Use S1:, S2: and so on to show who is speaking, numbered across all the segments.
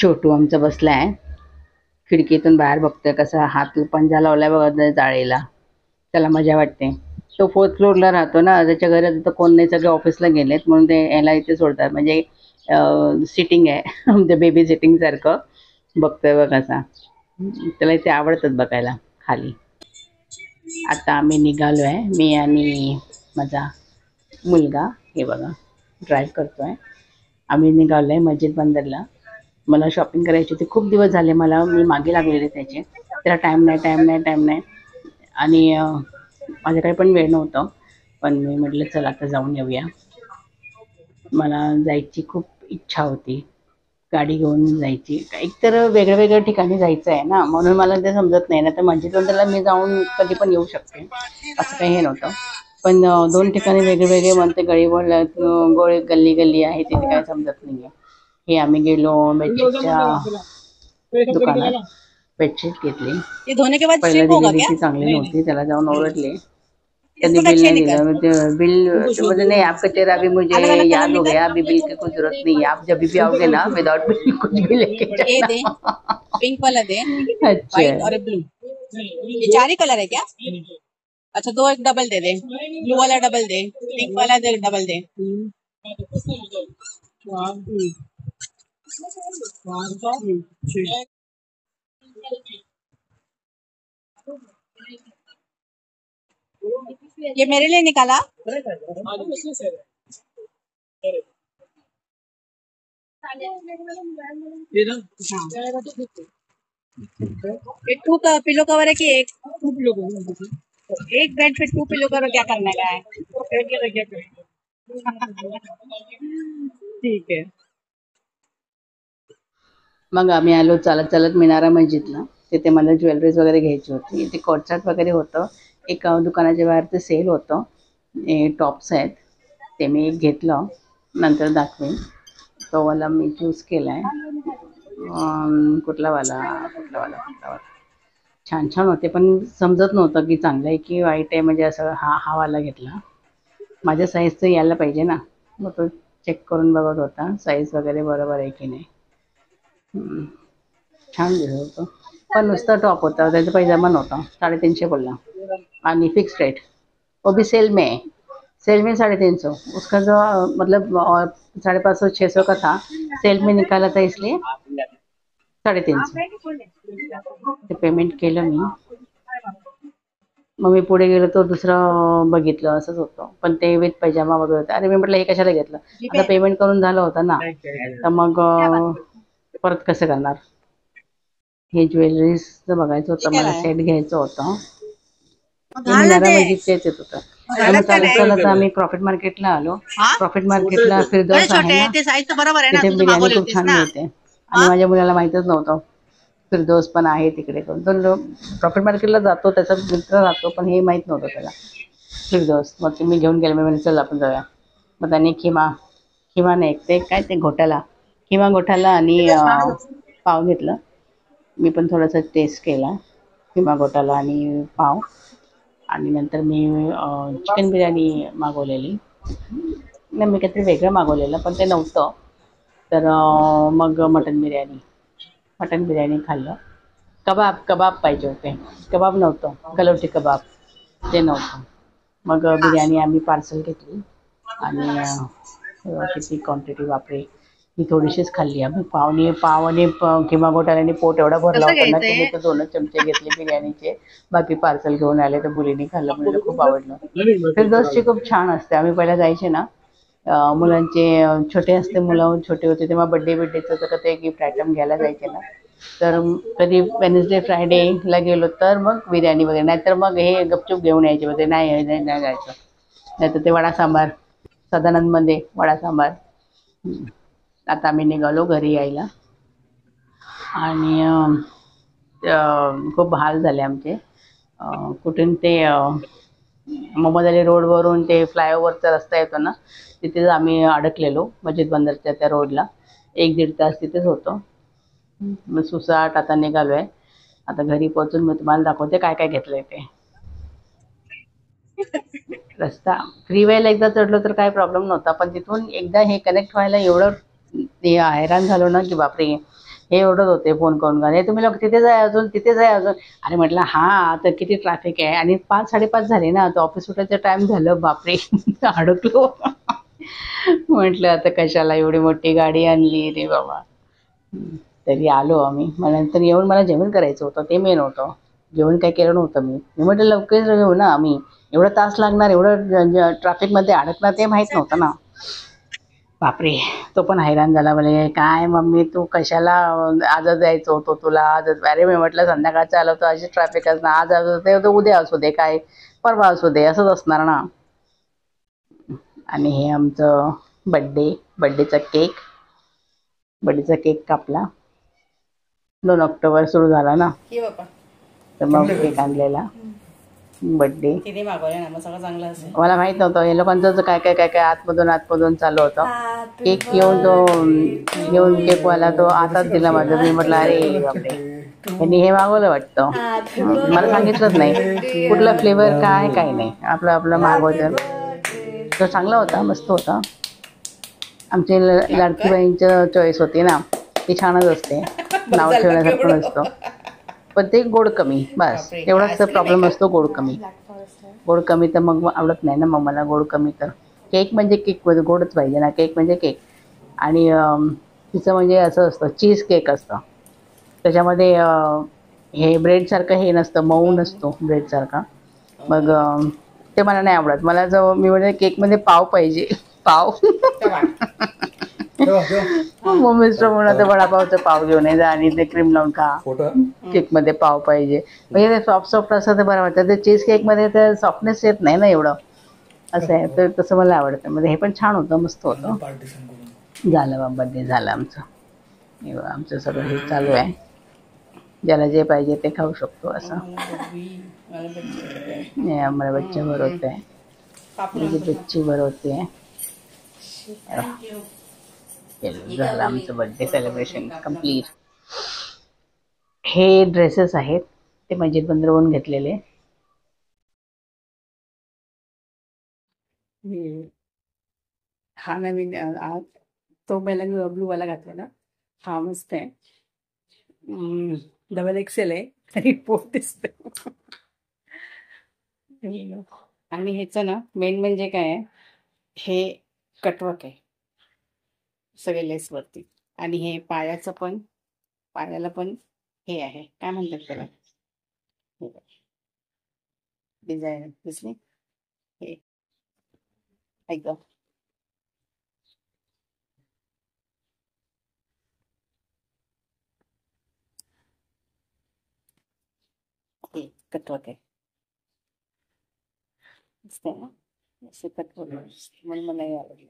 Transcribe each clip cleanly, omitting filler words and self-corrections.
S1: छोटू आमचा बसलाय खिडकीतून बाहेर बघतोय कसा हात पंजा लावलाय बघा जाळीला. त्याला मजा वाटते. तो फोर्थ फ्लोअरला राहतो ना, त्याच्या घरात आता कोण नाही, सगळे ऑफिसला गेलेत म्हणून ते याला इथे सोडतात. म्हणजे सिटिंग आहे म्हणजे बेबी सिटिंग सारखं बघतोय बघ कसा. त्याला इथे आवडतात बघायला खाली. आता आम्ही निघालो आहे, मी आणि माझा मुलगा. हे बघा ड्राईव्ह करतोय. आम्ही निघालो आहे मस्जिद बंदरला. मला शॉपिंग करायची होती, खूप दिवस झाले मला, मी मागे लागलेले त्याचे. त्याला टाईम नाही, टाईम नाही, टाईम नाही. आणि माझ्याकडे पण वेळ नव्हतं. पण मी म्हटलं चला आता जाऊन येऊया. मला जायची खूप इच्छा होती, गाडी घेऊन जायची. एकतर वेगळ्या वेगळ्या ठिकाणी जायचं आहे ना, म्हणून मला ते समजत नाही. ना तर मस्जिद बंदरला मी जाऊन कधी पण येऊ शकते, असं काही हे नव्हतं. पण दोन ठिकाणी वेगळे वेगळे म्हणते, गळीवर गोळी गल्ली गल्ली आहे, तिथे काय समजत नाही आहे. हे आम्ही गेलो बेडशीटच्या दुकानात, बेडशीट घेतली.
S2: ये धोने के बाद
S1: पहिला
S2: स्ट्रिप होगा
S1: दिलेली
S2: क्या?
S1: ती चांगली नव्हती, त्याला जाऊन ओरडले. त्यांनी
S2: इसको
S1: बिल
S2: कच्चे
S1: नहीं
S2: निकल
S1: दिया। बिल बोले नहीं, आपका चेहरा अभी मुझे
S2: अलग अलग कलर
S1: याद हो
S2: निकल।
S1: गया, अभी बिल की कोई जरूरत नहीं है, आप जब भी आओगे ना विदाउट बिल कुछ भी लेके
S2: ये
S1: जाना।
S2: दे, पिंक वाला दे,
S1: अच्छा
S2: व्हाइट और ब्लू। ये चार ही कलर है क्या? अच्छा, दो एक डबल दे दे, ब्लू वाला डबल दे, पिंक वाला दे डबल दे। ये मेरे लिए निकाला। ये टू का पिलो कवर है कि एक? To pillow cover. एक bed pay to pillow cover क्या करने का है? ठीक है।
S1: मग आम्ही आलो चालत चालत मिनारा मस्जिदला. तिथे मला ज्वेलरीज वगैरे घ्यायची होती. ते कॉर्डसेट वगैरे होतं. एक दुकानाच्या बाहेर ते सेल होतं. टॉप्स आहेत, ते मी एक घेतलं, नंतर दाखवेन. तो वाला मी चूज केला आहे. कुठला वाला, कुठला वाला, कुठला वाला. छान छान होते, पण समजत नव्हतं की चांगलं आहे की वाईट आहे. म्हणजे असं हा वाला घेतला. माझ्या साईजचं यायला पाहिजे ना, मग तो चेक करून बघत होता साईज वगैरे बरोबर आहे की नाही. छान दिसत होतं, पण नुसता टॉप होता, त्याचा पैजामा नव्हता. 350 बोलला आणि फिक्स रेट. वो भी सेल में, सेल में 350। उसका जो मतलब 550-600 का था, सेल में निकाला था इसलिए 350। ते पेमेंट केलं मी. मग मी पुढे गेलो तर दुसरं बघितलं, असंच होतं, पण ते विथ पैजामा वगैरे होतं. अरे मी म्हटलं हे कशाला घेतलं, आता पेमेंट करून झालं होतं ना, तर मग परत कसं करणार. हे ज्वेलरीजचं बघायचं
S2: ये
S1: होतं
S2: क्या
S1: मला,
S2: लाया?
S1: सेट घ्यायचं होतं. हे
S2: घाल ना
S1: मिनारा
S2: ते।
S1: मस्जिदचेच येत होतं. आणि मग
S2: अलग
S1: चालत
S2: कलर
S1: चालत आम्ही प्रॉफिट मार्केटला आलो.
S2: हाँ,
S1: प्रॉफिट मार्केटला
S2: अरे
S1: फिरदौस आहे
S2: छोटे
S1: ना,
S2: ते साइज तो बरोबर है ना,
S1: तिथे
S2: तू तो
S1: बिर्याणी
S2: मागवली
S1: खूप
S2: होतीस
S1: छान
S2: ना?
S1: मिळते. आणि
S2: हाँ,
S1: माझ्या मुलाला माहीतच नव्हतं फिरदौस पण आहे तिकडे. तो प्रॉफिट मार्केटला जातो, त्याचा मित्र राहतो, पण हे माहीत नव्हतं त्याला फिरदौस. मग ते मी घेऊन गेले. मी म्हणजे चल आपण जाऊया. मग त्याने खिमा नाही, ते काय ते घोटाला, खिमा घोटाला आणि पाव घेतलं. मी पण थोडासा टेस्ट केला, खिमा घोटाला आणि पाव. आणि नंतर मी चिकन बिर्याणी मागवलेली. नाही, मी काहीतरी वेगळं मागवलेलं, पण ते नव्हतं. तर मग मटन बिर्याणी खाल्लं. कबाब पाहिजे होते, कबाब नव्हतं, कलवटी कबाब ते नव्हतं. मग बिर्याणी आम्ही पार्सल घेतली. आणि किती क्वांटिटी, बापरे, मी थोडीशीच खाल्ली. आम्ही पाव आणि किंवा घोटाळ्याने पोट एवढा भरला
S2: कसं
S1: होता ना की मी
S2: घ्यायचंय?
S1: तर 2च चमचे घेतले बिर्याणीचे. बाकी पार्सल घेऊन आले, तर मुलीने खाल्लं, मुलीला खूप आवडलं. फिरदौसची खूप छान असते. आम्ही पहिला जायचे ना, मुलांचे छोटे असते, मुलं छोटे होते तेव्हा बड्डेचं तर ते गिफ्ट आयटम घ्यायला जायचे ना, तर कधी वेनसडे फ्रायडेला गेलो तर मग बिर्याणी वगैरे, नाहीतर मग हे गपचूप घेऊन यायचे. वगैरे नाही जायचं. नाहीतर ते वडा सांबार, सदानंदमध्ये वडा सांबार. आता आम्ही निघालो घरी यायला. आणि खूप हाल झाले आमचे. कुठून ते मोहम्मद अली रोडवरून ते फ्लायओव्हरचा रस्ता येतो ना, तिथेच आम्ही अडकलेलो मस्जिद बंदरच्या त्या रोडला. 1-1.5 तास तिथेच होतो. मग सुसाट आता निघालो आहे. आता घरी पोहोचून मी तुम्हाला दाखवते काय काय घेतलं आहे ते. रस्ता फ्रीवेला एकदा चढलो तर काही प्रॉब्लेम नव्हता, पण तिथून एकदा हे कनेक्ट व्हायला एवढं हे हैराण झालो ना की बापरे. हे ओरडत होते फोन करून, अरे तुम्ही लोक तिथे जाय अजून, तिथे जाय अजून. अरे म्हटलं हा तर किती ट्रॅफिक आहे, आणि 5:30 झाले ना, तर ऑफिस सुटायचं टाइम झालं, बापरे अडकलो. म्हटलं आता कशाला एवढी मोठी गाडी आणली रे बाबा. तरी आलो आम्ही. मग नंतर येऊन मला जेवण करायचं होतं, ते मेन होतं. जेवण काही केलं नव्हतं मी म्हटलं लवकर येऊ ना आम्ही, एवढा तास लागणार, एवढं ट्रॅफिकमध्ये अडकणार ते माहीत नव्हतं ना. बापरे, तो पण हैराण झाला. म्हणे काय मम्मी तू कशाला, आजच जायचं होतं तुला, आजच. अरे मी म्हटलं संध्याकाळचं आलं तर अशी ट्रॅफिक असणार, आज असू दे उद्या असू दे, काय परवा असू दे, असंच असणार ना. आणि हे आमचं बड्डेचा केक कापला. 2 ऑक्टोबर सुरू झाला ना,
S2: ये बाबा
S1: तर मग केक आणलेला बड्डे.
S2: तिने मागवले ना, मग सगळं चांगलं असेल.
S1: मला माहित नव्हतं हे लोकांचं काय काय काय काय आतमधून चालू होतं. केक येऊन केकवाला तो आताच दिला माझं. मी म्हटलं अरे बापरे, त्यांनी हे मागवलं वाटतं. मला सांगितलंच नाही कुठला फ्लेवर काय काय नाही, आपलं आपलं मागवतं. तो चांगला होता, मस्त होता. आमची लाडकी बहीणचं चॉईस होती ना, ती छानच असते, नाव ठेवण्यासारखं नसतं. पण ते गोड कमी, बस एवढाच प्रॉब्लेम असतो, गोड कमी तर मग आवडत नाही ना मग मला, गोड कमी. तर केक म्हणजे केक गोडच पाहिजे ना, केक म्हणजे केक. आणि तिचं म्हणजे असं असतं, चीज केक असतं त्याच्यामध्ये. हे ब्रेडसारखं हे नसतं, मऊ नसतो ब्रेडसारखा. मग ते मला नाही आवडत. मला जो मी म्हणजे केकमध्ये पाव पाहिजे, पाव. मग मिस्टर म्हणत वडापावचं पाव घेऊन ये जा आणि ते क्रीम लावून खा, केकमध्ये पाव पाहिजे. म्हणजे ते सॉफ्ट असं ते बरं वाटतं. ते चीज केकमध्ये तर सॉफ्टनेस येत नाही ना एवढं, असं आहे. तर तसं मला आवडतं. म्हणजे हे पण छान होतं, मस्त होतं. झालं बा, बड्डे झालं आमचं. आमचं सगळं हे चालू आहे, ज्याला जे पाहिजे ते खाऊ शकतो असं. आम्हाला बच्चे भर होते, म्हणजे बच्ची भर होते. झालं आमचं बर्थडे सेलिब्रेशन कम्प्लीट. हे ड्रेसेस आहेत, ते मस्जिद बंदरवरून घेतलेले. हा नवीन तो पहिला ब्लूवाला घातला ना, हा मस्त आहे. XXL आहे तरी पोट दिसतं. आणि ह्याचं ना मेन म्हणजे काय आहे, हे कटवर्क आहे सगळे लेसवरती. आणि हे पायाला पण हे आहे, काय म्हणतात त्याला, डिझाईन दिसली हे ऐका. हे कटवर्क आहे, दिसतंय ना, असं कटवर्क म्हणून मला हे आवडलं.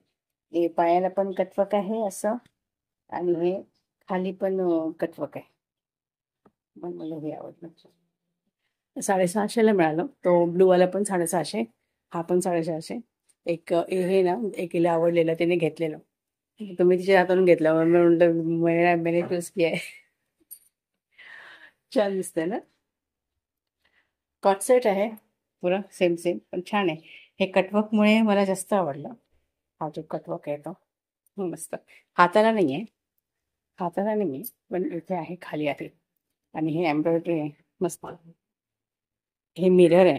S1: हे पायाला पण कटवर्क आहे असं, आणि हे खाली पण कटवर्क आहे, म्हणून मला हे आवडलं. 650ला मिळालं. तो ब्लूवाला पण 650, हा पण 650. एक हे ना एकीला आवडलेलं, त्याने घेतलेलं. तुम्ही तिच्या हातातून घेतलं, मी म्हणलं मैंने चूज किया आहे. छान दिसतंय ना, कॉट सेट आहे पुरा सेम पण छान आहे. हे कटवर्कमुळे मला जास्त आवडलं. हा जो कटवर्क आहे तो मस्त. हाताला नाही आहे पण इथे आहे, खाली आहे. आणि हे एम्ब्रॉयडरी आहे मस्त. हे मिरर आहे,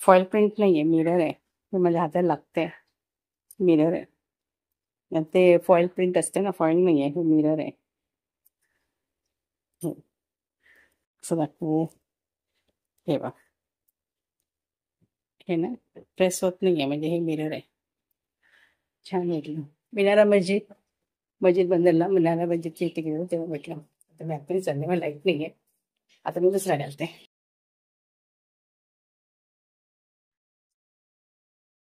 S1: फॉईल प्रिंट नाही आहे, मिरर आहे. हे माझ्या हाताला लागतंय, मिरर आहे. ते फॉईल प्रिंट असते ना, फॉईल नाही आहे, हे मिरर आहे. असं दाखवू, हे बघ, हे ना प्रेस होत नाही आहे, म्हणजे हे मिरर आहे. छान वाटलं. मिनारा मस्जिद बंदरला, मिनारा मस्जिदची इथे गेलो तेव्हा म्हटलं. आता मी ॲक्च्युली चालले, मला लाईट नाही आहे, आता मी दुसरा घालते.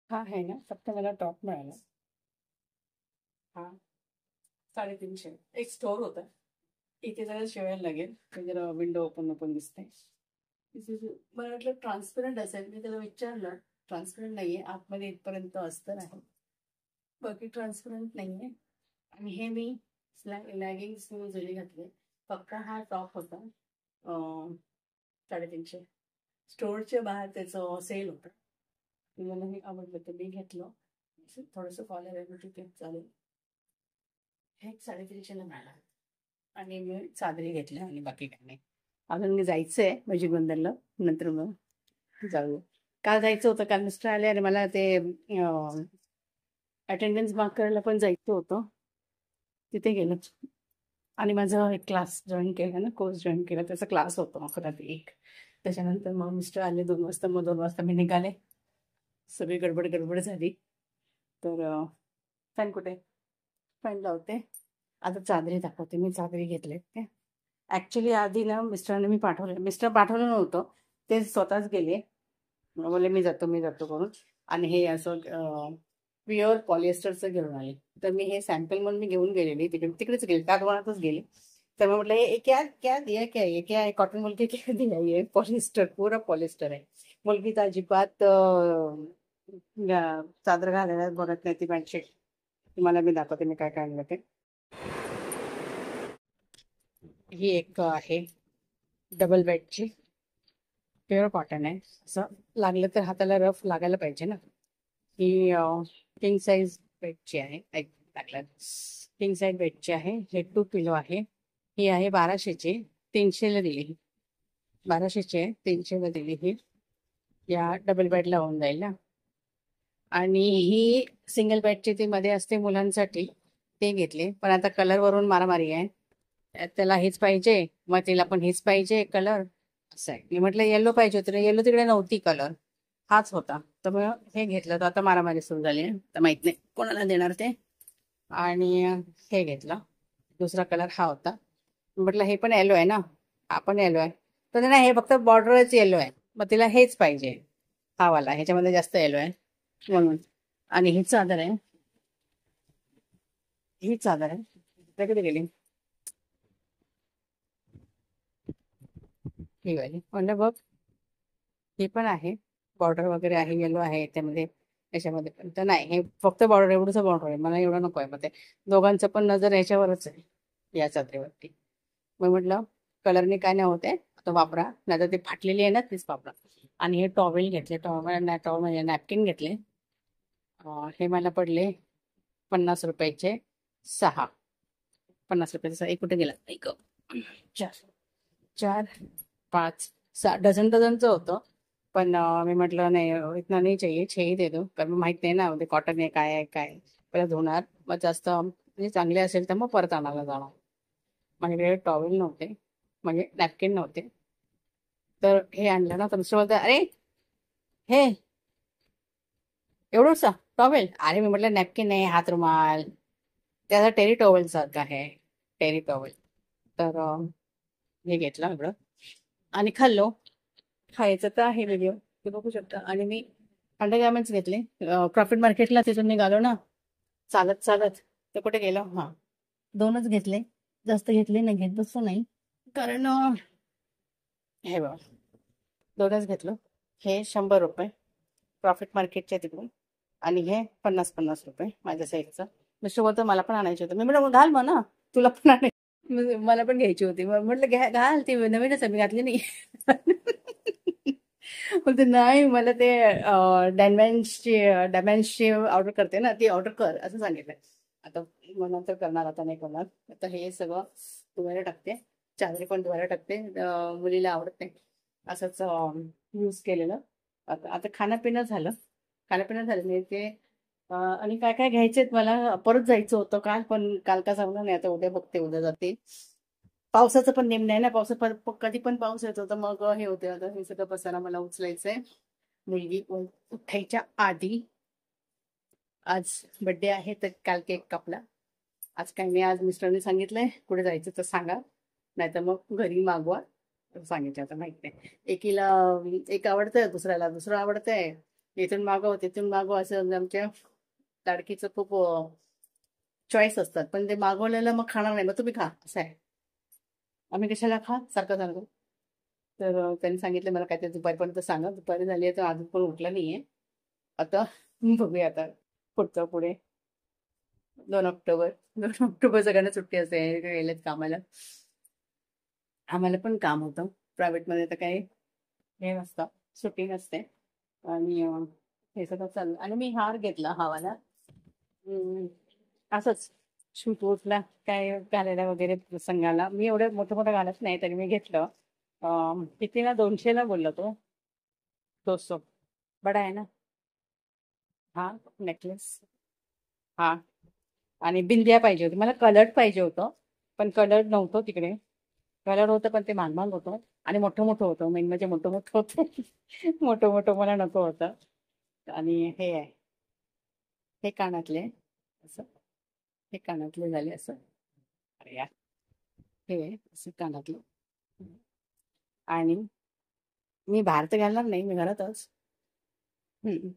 S1: हा आहे ना, फक्त मला टॉप मिळाला. हा 350. एक स्टोर होता इथे, जरा शिवायला लागेल, जरा विंडो ओपन दिसते. मला वाटलं ट्रान्सपरंट असेल, मी त्याला विचारलं, ट्रान्सपरंट नाहीये, आतमध्ये इथपर्यंत असतं नाही, बाकी ट्रान्सपरंट नाहीये. आणि हे मी लॅगिंग्स जुने घातले, फक्त हा टॉप होता 350. स्टोअरच्या बाहेर त्याचं सेल होतं, मला हे आवडलं तर मी घेतलं. थोडंसं कॉलर आहे, तिथे चालेल. हे 350ला मिळालं. आणि मी चादरी घेतल्या आणि बाकी काही नाही. अजून मी जायचंय म्हणजे गोंधळला, नंतर मग जाऊ. काल जायचं होतं, काल मिस्टर आले आणि मला ते अटेंडन्स मार्क करायला पण जायचं होतं. तिथे गेलं आणि माझा एक क्लास जॉईन केला ना, कोर्स जॉईन केला, त्याचा क्लास होतो 11 ते 1. त्याच्यानंतर मग मिस्टर आले 2 वाजता, मग 2 वाजता मी निघाले. सगळी गडबड गडबड झाली. तर फॅन कुठे, फॅन लावते. आता चादरी दाखवते. मी चादरी घेतले ते ऍक्च्युली आधी ना मिस्टरांनी मी पाठवलं, मिस्टर पाठवलं नव्हतं, ते स्वतःच गेले. बोलले मी जातो मी जातो करून. आणि हे असं प्युअर पॉलिएस्टरचं घेऊन आले. तर मी हे सॅम्पल म्हणून मी घेऊन गेलेली, तिकडेच गेले, कागवानातच गेले. तर मग म्हटलं हे क्या क्या दिया, क्या ये क्या है, कॉटन बोलके क्या दिया, ये पॉलिएस्टर, पूरा पॉलिएस्टर आहे. मुलगी तर अजिबात चादर घालायला बघत नाही, ती बेडशीट. तुम्हाला मी दाखवते मी काय काय आणलं ते. ही एक आहे डबल बेडची, प्युअर कॉटन आहे. असं लागलं तर हाताला रफ लागायला पाहिजे ना. ही किंग साईज बेडची आहे, लागलं किंग साईज बेडची आहे. हे 2 पिलो आहे. ही आहे 1200ची, 300ला दिली. 1200ची आहे, 300ला दिली ही. या डबल बेडला होऊन जाईल ना. आणि ही सिंगल बेडची ती मध्ये असते मुलांसाठी, ते घेतले. पण आता कलरवरून मारामारी आहे, त्याला हेच पाहिजे, मग तिला पण हेच पाहिजे कलर, असं आहे. मी म्हटलं येलो पाहिजे होतं, येलो तिकडे नव्हती, कलर हाच होता. तर मग हे घेतलं. तर आता मारामारी सुरू झाली आहे, तर माहित नाही कोणाला देणार ते. आणि हे घेतलं, दुसरा कलर हा होता. म्हटलं हे पण येलो आहे ना, हा पण येलो आहे. तर नाही, हे फक्त बॉर्डरच येलो आहे, मग तिला हेच पाहिजे, हा वाला, ह्याच्यामध्ये जास्त येलो आहे म्हणून. आणि ही चादर आहे, ही चादर आहे, त्या कधी गेली ही वाली. म्हणलं बघ, ही पण आहे, बॉर्डर वगैरे आहे, येलो आहे याच्यामध्ये, याच्यामध्ये पण. तर नाही, हे फक्त बॉर्डर, एवढंच बॉर्डर आहे, मला एवढं नको आहे. मग ते दोघांचं पण नजर याच्यावरच आहे, या चादरीवरती. मग म्हटलं कलरने काय नाही होते, तो वापरा, नाही तर ते फाटलेली आहे ना, तीच वापरा. आणि हे टॉवेल घेतले, टॉवेल म्हणजे नॅपकिन घेतले. हे मला पडले 50 रुपयाचे 6. 50 रुपयाचे 6. एक कुठे गेला, एक 4 4 5 6 डझन डझनचं होतं. पण मी म्हटलं नाही, इतना नाही चाहिए, 6 ही दे दो, कारण माहित नाही ना ते कॉटन आहे काय आहे काय. पहिला धुणार, मग जास्त म्हणजे चांगले असेल तर मग परत आणायला जाणार. माझ्याकडे टॉवेल नव्हते, म्हणजे नॅपकिन नव्हते. तर हे आणलं ना, तर मिस्टर बोलतात अरे हे एवढंसा टॉवेल. अरे मी म्हटलं नॅपकिन नाही, हात रुमाल, त्याचा टेरी टॉवेल सारखं आहे, टेरी टॉवेल. तर हे घेतलं एवढं आणि खाल्लो. खायचं तर आहे व्हिडिओ, ते बघू शकता. आणि मी अंडरगार्मेंट्स घेतले, प्रॉफिट मार्केटला तिथून निघालो ना, चालत चालत. तर कुठे गेलो, हा 2च घेतले, जास्त घेतले नाही, घेत बसतो नाही, कारण हे बघा 2च घेतलं. हे 100 रुपये प्रॉफिट मार्केटच्या तिकडून, आणि हे 50-50 रुपये माझ्या साईजचं. मिस्टर बोलतो मला पण आणायचे होते. मी म्हटलं घाल मग ना, तुला पण आणायची, मला पण घ्यायची होती. मग म्हटलं घाल, ती नवीनच आहे, मी घातली नाही. बोलते नाही, मला ते डॅमेन्सची ऑर्डर करते ना, ती ऑर्डर कर असं सांगितलंय. आता मग नंतर करणार, आता नाही करणार. आता हे सगळं धुवायला टाकते, चादरी पण धुवायला टाकते. मुलीला आवडत नाही असंच यूज केलेलं. आता खाणंपिणं झालं, नाही ते. आणि काय काय घ्यायचेत मला, परत जायचं होतं काल, पण काल का जमलं नाही. आता उद्या बघते, उद्या जाते. पावसाचं पण नेम नाही ना, कधी पण पाऊस येतो, तर मग हे होते. आता हे सगळं पसारा मला उचलायचंय, मुलगी उठायच्या आधी. आज बर्थडे आहे, तर काल केक कापला. आज काय नाही, आज मिस्टरने सांगितलंय कुठे जायचं तर सांगा, नाहीतर मग घरी मागवा, सांगितलं. आता माहित नाही, एक आवडतंय, दुसऱ्याला दुसरं आवडतंय, इथून मागव तिथून मागव, असं आमच्या लाडकीचं खूप चॉईस असतात. पण ते मागवलेलं मग खाणार नाही, मग तुम्ही खा, असं आहे. आम्ही कशाला खा सारखं सारखं. तर त्यांनी सांगितलं मला काय ते दुपारपर्यंत सांगा. दुपारी झाली आहे, तर अजून पण उठला नाहीये. आता बघूया, आता पुढचं पुढे. 2 ऑक्टोबर, 2 ऑक्टोबर सगळ्यांना सुट्टी असते, गेलेत कामाला. आम्हाला पण काम होतं प्रायव्हेटमध्ये, तर काही हे नसतं, सुट्टी नसते. आणि हे सगळं चाललं. आणि मी हार घेतला, हा वाला, असंच शूट वूटला काय घालायला वगैरे प्रसंगाला मी एवढं मोठं मोठं घालत नाही, तरी मी घेतलं. कितीला? 200ला बोलला तो. 200 बडा आहे ना. हा, नेकलेस. हा, आणि बिंदिया पाहिजे होती मला. कलर पाहिजे होतं, पण कलर नव्हतं तिकडे. कलर होतं पण ते महाग महाग होतं आणि मोठं मोठं होतं. मेन म्हणजे मोठं मोठं होतं. मोठं मोठं मला नको होतं. आणि हे आहे, हे कानातले असं, हे कानातले झाले असं. अरे यार, हे आहे असं कानातलं. आणि मी बाहेर तर घालणार नाही, मी घरातच. हम्म.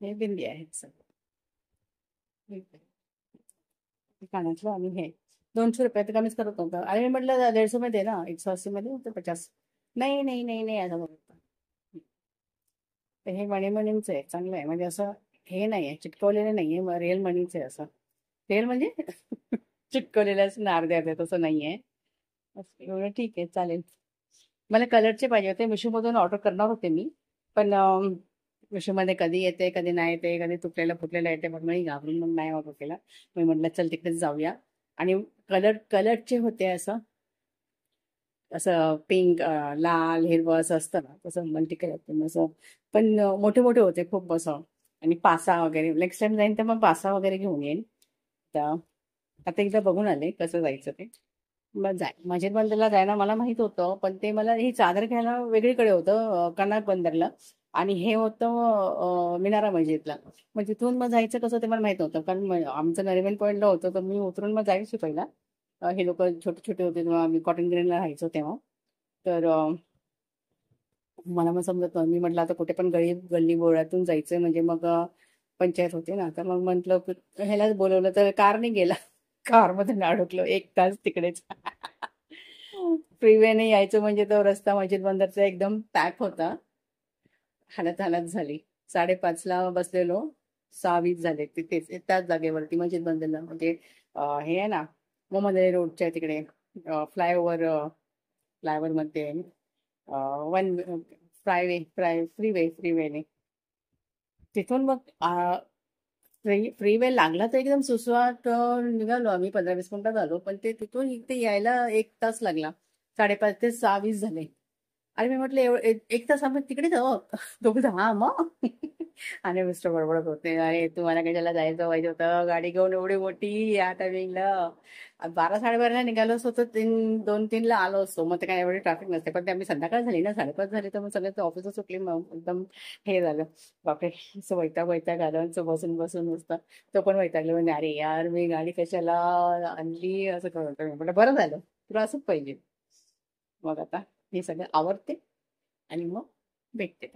S1: हे बिंदी आहे असं. हे कानातलं आणि हे 200 रुपये तर कमीच करत नव्हतं. अरे मी म्हटलं 150 मध्ये ना, 180 मध्ये तर 50. नाही नाही नाही नाही असं बोलत. तर हे मणीचं आहे, चांगलं आहे. म्हणजे असं हे नाही आहे, चिटकवलेलं नाही आहे, रिअल मणीचं आहे असं. रिअल म्हणजे चिटकवलेलं असं ना, अर्ध्या अर्ध्या तसं नाही आहे. असं एवढं ठीक आहे, चालेल. मला कलरचे पाहिजे होते, मिशोमधून ऑर्डर करणार होते मी. पण मिशोमध्ये कधी येते कधी नाही येते, कधी तुटलेलं फुटलेलं येते, मग मी घाबरून मग नाही ऑर्डर केला. मी म्हटलं चल तिकडेच जाऊया. आणि कलरचे होते असं, असं पिंक, लाल, हिरवं असं असतं ना, तसं मल्टी कलर असं. पण मोठे मोठे होते खूप असं. आणि पासा वगैरे, नेक्स्ट टाइम जाईन तर मग पासा वगैरे घेऊन येईन. तर आता एकदा बघून आले कसं जायचं ते. मग मस्जिद बंदरला जायला मला माहित होतं, पण ते मला ही चादर घ्यायला वेगळीकडे होतं, कनाट बंदरला. आणि हे होतं मिनारा मस्जिदला. मग तिथून मग जायचं कसं ते मला माहित नव्हतं, कारण आमचं नरिमन पॉईंटला होतं, तर मी उतरून मग जायची पहिला. हे लोक छोटे छोटे होते तेव्हा, आम्ही कॉटन ग्रीनला राहायचो तेव्हा. तर मला मग समजत नव्हतं. मी म्हटलं आता कुठे पण गल्ली बोळातून जायचं म्हणजे मग पंचायत होते ना. तर मग म्हटलं ह्यालाच बोलवलं, तर कारने गेला. कारमध्ये अडकलो 1 तास तिकडेच. फ्रीवेने यायचं म्हणजे तो रस्ता मस्जिद बंदरचा एकदम पॅक होता. हालत हालत झाली. 5:30ला बसलेलो, 6:20 झाले तिथेच त्याच जागेवरती मस्जिद बंदरला. म्हणजे हे आहे ना, मोहम्मद रोडच्या तिकडे, फ्लायओव्हर, फ्लायओव्हर मध्ये वन फ्रीवेने. तिथून मग फ्रीवे लागला तर एकदम सुसवाट निघालो आम्ही. 15-20 मिनिटात आलो, पण ते तिथून इथे यायला 1 तास लागला. 5:30 ते 6:20 झाले. अरे मी म्हटलं 1 तास आम्ही तिकडे जाऊ. तो बोलतो हा मग. आणि मिस्टर बडबडत होते, अरे तुम्हाला कशाला जायचं पाहिजे होतं, गाडी घेऊन एवढी मोठी या टायमिंगला. 12-12:30ला निघालो असतो तर 2-3ला आलो असतो, मग ते काय एवढी ट्रॅफिक नसते. पण ते आम्ही संध्याकाळ झाली ना, 5:30 झाली, तर मग सगळं ऑफिस सुटली. मग एकदम हे झालं. बापरे, असं वैताग वैताग आलं. असं बसून बसून नुसतं. तो पण वैतागले, म्हणजे अरे यार मी गाडी कशाला आणली असं करत. म्हटलं बरं झालं, तुला असंच पाहिजे. मग आता हे सगळं आवडते आणि मग भेटते.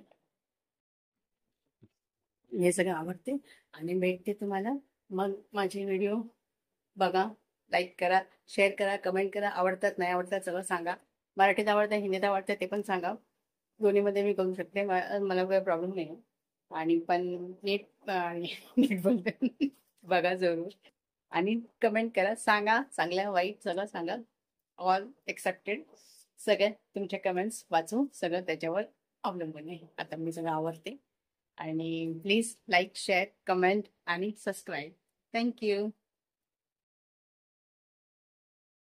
S1: हे सगळं आवडते आणि भेटते तुम्हाला. मग माझे व्हिडिओ बघा, लाईक करा, शेअर करा, कमेंट करा. आवडतात नाही आवडतात सगळं सांगा. मराठीत आवडतं, हिंदीत आवडतं ते पण सांगा. दोन्हीमध्ये मी करू शकते, मला काही प्रॉब्लेम नाही. आणि पण नीट नीट बोलते. बघा जरूर. आणि कमेंट करा, सांगा, चांगल्या वाईट सगळं सांगा. All accepted. सगळे तुमचे कमेंट्स वाचू, सगळं त्याच्यावर अवलंबून आहे. आता मी सगळं आवडते. आणि प्लीज लाईक, शेअर, कमेंट आणि सबस्क्राईब. थँक्यू.